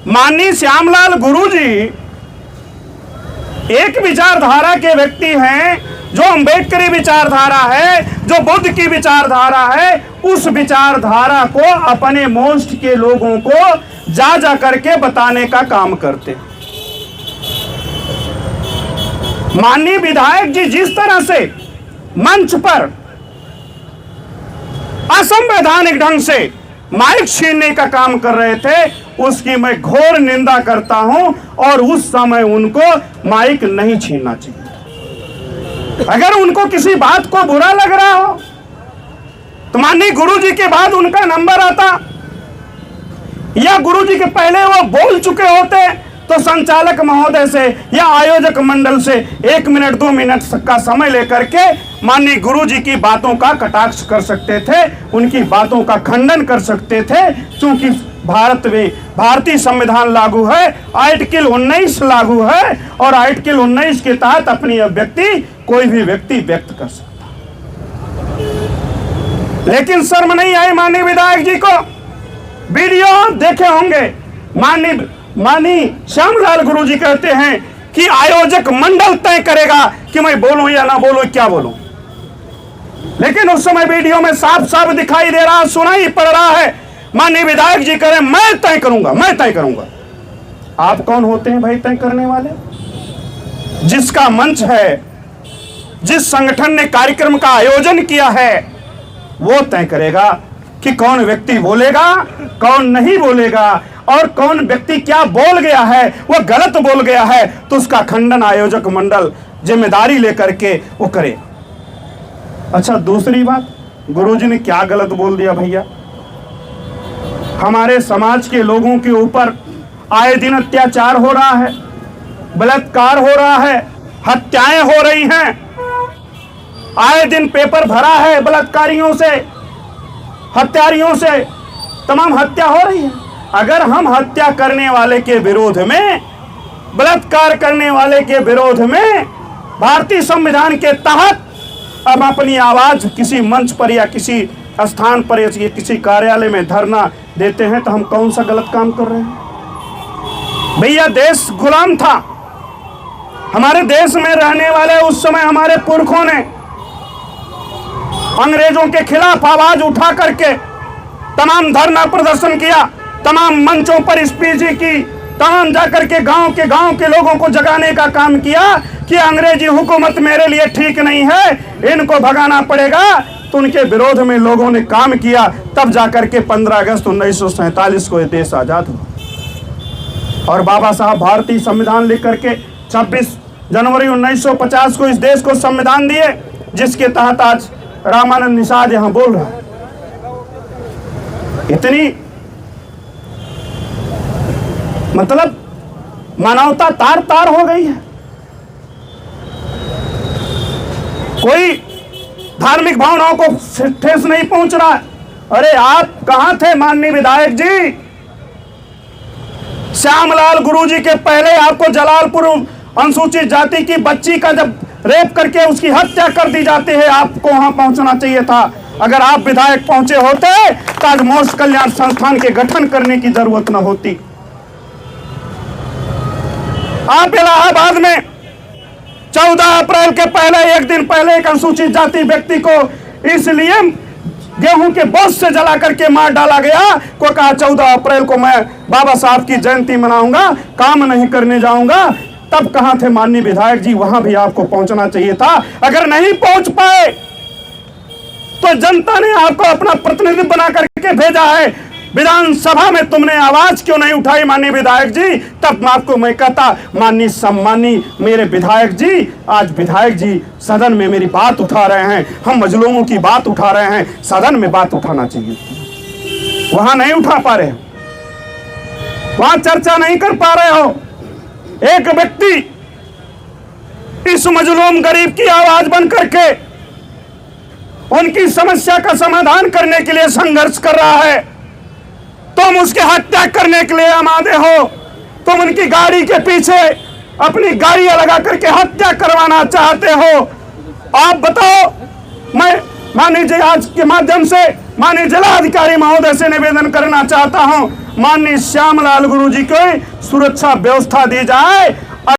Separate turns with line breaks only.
माननीय श्यामलाल गुरुजी एक विचारधारा के व्यक्ति हैं, जो अंबेडकरी विचारधारा है, जो बुद्ध की विचारधारा है, उस विचारधारा को अपने मोस्ट के लोगों को जा जा करके बताने का काम करते। माननीय विधायक जी जिस तरह से मंच पर असंवैधानिक ढंग से माइक छीनने का काम कर रहे थे, उसकी मैं घोर निंदा करता हूं और उस समय उनको माइक नहीं छीनना चाहिए। अगर उनको किसी बात को बुरा लग रहा हो तो माननीय गुरुजी के बाद उनका नंबर आता या गुरुजी के पहले वो बोल चुके होते तो संचालक महोदय से या आयोजक मंडल से 1 मिनट 2 मिनट का समय लेकर के माननीय गुरुजी की बातों का कटाक्ष कर सकते थे, उनकी बातों का खंडन कर सकते थे। क्योंकि भारत में भारतीय संविधान लागू है, आर्टिकल 19 लागू है और आर्टिकल 19 के तहत अपनी अभिव्यक्ति कोई भी व्यक्ति व्यक्त कर सकता। लेकिन शर्म नहीं आई माननीय विधायक जी को। वीडियो देखे होंगे, माननीय श्यामलाल गुरुजी कहते हैं कि आयोजक मंडल तय करेगा कि मैं बोलूं या ना बोलूं, क्या बोलूं। लेकिन उस समय वीडियो में साफ साफ दिखाई दे रहा, सुनाई पड़ रहा है, माननीय विधायक जी कह रहे मैं तय करूंगा, मैं तय करूंगा। आप कौन होते हैं भाई तय करने वाले? जिसका मंच है, जिस संगठन ने कार्यक्रम का आयोजन किया है, वो तय करेगा कि कौन व्यक्ति बोलेगा, कौन नहीं बोलेगा और कौन व्यक्ति क्या बोल गया है, वो गलत बोल गया है तो उसका खंडन आयोजक मंडल जिम्मेदारी लेकर के वो करे। अच्छा, दूसरी बात, गुरुजी ने क्या गलत बोल दिया भैया? हमारे समाज के लोगों के ऊपर आए दिन अत्याचार हो रहा है, बलात्कार हो रहा है, हत्याएं हो रही हैं, आए दिन पेपर भरा है बलात्कारियों से, हत्यारियों से तमाम हत्या हो रही है। अगर हम हत्या करने वाले के विरोध में, बलात्कार करने वाले के विरोध में भारतीय संविधान के तहत अब अपनी आवाज किसी मंच पर या किसी स्थान पर या किसी कार्यालय में धरना देते हैं तो हम कौन सा गलत काम कर रहे हैं? भैया देश गुलाम था, हमारे देश में रहने वाले उस समय हमारे पुरखों ने अंग्रेजों के खिलाफ आवाज उठा करके तमाम धरना प्रदर्शन किया, तमाम मंचों पर स्पीच की, तमाम जाकर के गांव के लोगों को जगाने का काम किया कि अंग्रेजी हुकूमत मेरे लिए ठीक नहीं है, इनको भगाना पड़ेगा। तो उनके विरोध में लोगों ने काम किया, तब जाकर के 15 अगस्त 1947 को यह देश आजाद हुआ। और बाबा साहब भारतीय संविधान लिख करके 26 जनवरी 1950 को इस देश को संविधान दिए, जिसके तहत आज रामानंद निषाद यहां बोल रहा है। इतनी मतलब मानवता तार तार हो गई है। कोई धार्मिक भावनाओं को ठेस नहीं पहुंच रहा है। अरे आप कहां थे माननीय विधायक जी? श्यामलाल गुरुजी के पहले आपको जलालपुर अनुसूचित जाति की बच्ची का जब रेप करके उसकी हत्या कर दी जाती है, आपको वहां पहुंचना चाहिए था। अगर आप विधायक पहुंचे होते तो आज मोक्ष कल्याण संस्थान के गठन करने की जरूरत न होती। आप इलाहाबाद में 14 अप्रैल के पहले, एक दिन पहले एक अनुसूचित जाति व्यक्ति को इसलिए गेहूं के बोझ से जला करके मार डाला गया को कहा 14 अप्रैल को मैं बाबा साहब की जयंती मनाऊंगा, काम नहीं करने जाऊंगा। तब कहां थे माननीय विधायक जी? वहां भी आपको पहुंचना चाहिए था। अगर नहीं पहुंच पाए तो जनता ने आपको अपना प्रतिनिधि बना करके भेजा है। विधानसभा में तुमने आवाज क्यों नहीं उठाई माननीय विधायक जी? तब आपको मैं कहता माननीय सम्मानी मेरे विधायक जी, आज विधायक जी सदन में मेरी बात उठा रहे हैं, हम मजलूमों की बात उठा रहे हैं, सदन में बात उठाना चाहिए। वहां नहीं उठा पा रहे हो, वहां चर्चा नहीं कर पा रहे हो। एक व्यक्ति इस मजलूम गरीब की आवाज बन करके उनकी समस्या का समाधान करने के लिए संघर्ष कर रहा है, तुम उसकी हत्या करने के लिए आमादे हो। तुम उनकी गाड़ी के पीछे अपनी गाड़ियां लगा करके हत्या करवाना चाहते हो। आप बताओ। मैं माननीय आज के माध्यम से माननीय जिलाधिकारी महोदय से निवेदन करना चाहता हूं, माननीय श्यामलाल गुरु जी को सुरक्षा व्यवस्था दी जाए